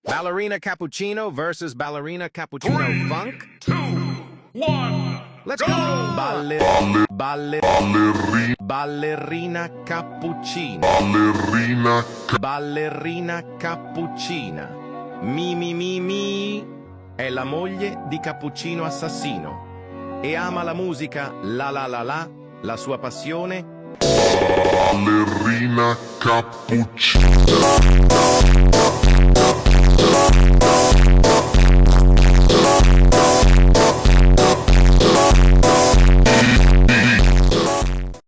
Ballerina Cappuccino versus Ballerina Cappuccino Three, Funk. 2, 1. Let's go! Ballerina Cappuccina. Ballerina Cappuccina. Mi. È la moglie di Cappuccino Assassino. E ama la musica la sua passione. Ballerina Cappuccina.